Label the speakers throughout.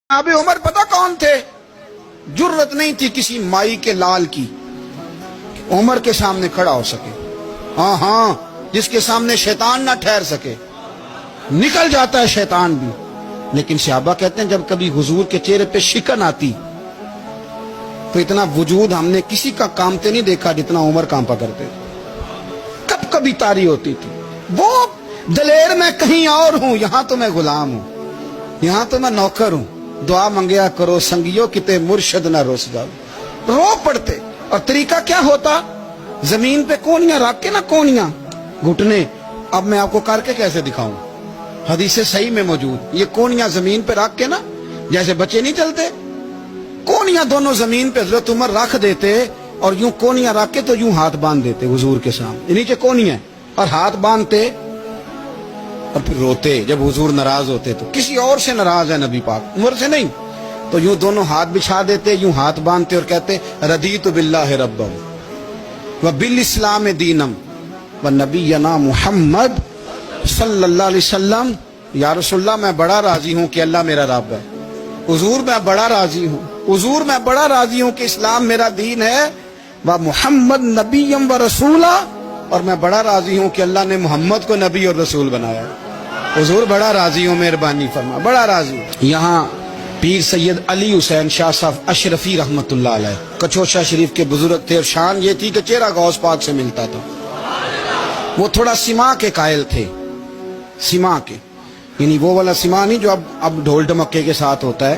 Speaker 1: जनाब उमर पता कौन थे? जुर्रत नहीं थी किसी माई के लाल की उमर के सामने खड़ा हो सके। हाँ हाँ, जिसके सामने शैतान ना ठहर सके। निकल जाता है शैतान भी, लेकिन सहाबा कहते हैं जब कभी हुजूर के चेहरे पे शिकन आती तो इतना वजूद हमने किसी का कामते नहीं देखा जितना उमर कांपा करते थे। कब कभी तारी होती थी वो दलेर मैं कहीं और हूं, यहां तो मैं गुलाम हूं, यहां तो मैं नौकर हूं। दुआ मंगया करो संगियो किते मुर्शद ना रोस जाओ। रो पड़ते। और तरीका क्या होता? जमीन पे कोनियां रख के ना, कोनियां घुटने, अब मैं आपको करके कैसे दिखाऊं, हदीस सही में मौजूद। ये कोनियां जमीन पे रख के ना, जैसे बच्चे नहीं चलते, कोनियां दोनों जमीन पे हजरत उमर रख देते और यूं कोनियां रख के तो यूं हाथ बांध देते हुजूर के सामने, नीचे कोनियां और हाथ बांधते और फिर रोते। जब हुजूर नाराज होते तो किसी और से नाराज है नबी पाक, उमर से नहीं, तो यूं दोनों हाथ बिछा देते, यूं हाथ बांधते और कहते रदीतु बिल्लाहि रब्बम व बिल इस्लाम दीनम व नबीना मुहम्मद सल्लल्लाहु अलैहि वसल्लम। या रसूलल्लाह मैं बड़ा राजी हूं कि अल्लाह मेरा रब है। हुजूर मैं बड़ा राजी हूं, हुजूर मैं बड़ा राजी हूं कि इस्लाम मेरा दीन है। व मुहम्मद नबीयम व रसूला, और मैं बड़ा राजी हूं कि अल्लाह ने मोहम्मद को नबी और रसूल बनाया। हुजूर बड़ा राजी हूं, मेहरबानी फरमा, बड़ा राजी। यहाँ पीर सैयद अली हुसैन शाह साहब अशरफी रहमतुल्लाह अलैह कचौशा शरीफ के बुजुर्ग थे और शान ये थी कि चेहरा गौस पाक से मिलता था। वो थोड़ा सिमा के कायल थे, सिमा के, यानी वो वाला सिमा नहीं जो अब ढोल ढमक्के के साथ होता है।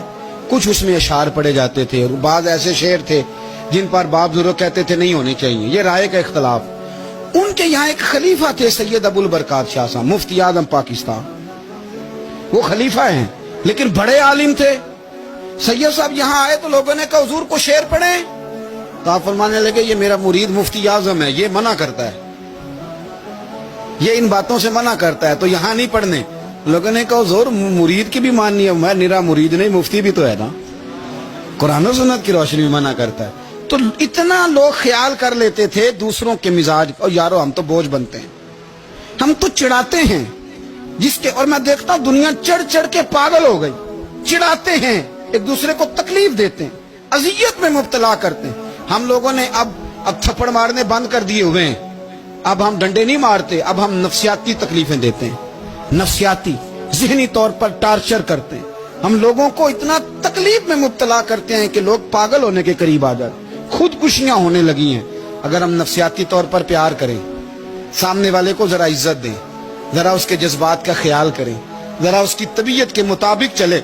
Speaker 1: कुछ उसमें अशार पड़े जाते थे और बाद ऐसे शेर थे जिन पर बाप बुजुर्ग कहते थे नहीं होने चाहिए, ये राय का इख्तलाफ। उनके यहाँ एक खलीफा थे सैयद अबुल बरकात शाह साहब, मुफ्ती आजम पाकिस्तान। वो खलीफा हैं लेकिन बड़े आलिम थे। सैयद साहब यहाँ आए तो लोगों ने कहा हुजूर को शेर पढ़े, तो आप फरमाने लगे ये मेरा मुरीद मुफ्ती आजम है, ये मना करता है, ये इन बातों से मना करता है, तो यहाँ नहीं पढ़ने। लोगों ने कहा हुजूर मुरीद की भी माननी है, मैं निरा मुरीद नहीं, मुफ्ती भी तो है ना, कुरान और सुन्नत की रोशनी में मना करता है। तो इतना लोग ख्याल कर लेते थे दूसरों के मिजाज, और यारो हम तो बोझ बनते हैं, हम तो चिढ़ाते हैं जिसके, और मैं देखता हूं दुनिया चढ़ चढ़ के पागल हो गई, चिढ़ाते हैं, एक दूसरे को तकलीफ देते हैं, अजियत में मुब्तला करते हैं। हम लोगों ने अब थप्पड़ मारने बंद कर दिए हुए हैं, अब हम डंडे नहीं मारते, अब हम नफ्सियाती तकलीफें देते हैं, नफ्सियाती ज़हनी तौर पर टार्चर करते हैं। हम लोगों को इतना तकलीफ में मुब्तला करते हैं कि लोग पागल होने के करीब आ जाते, खुदकुशियां होने लगी हैं। अगर हम नफ्सियाती तौर पर प्यार करें, सामने वाले को जरा इज्जत दें, जरा उसके जज्बात का ख्याल करें, जरा उसकी तबीयत के मुताबिक चले,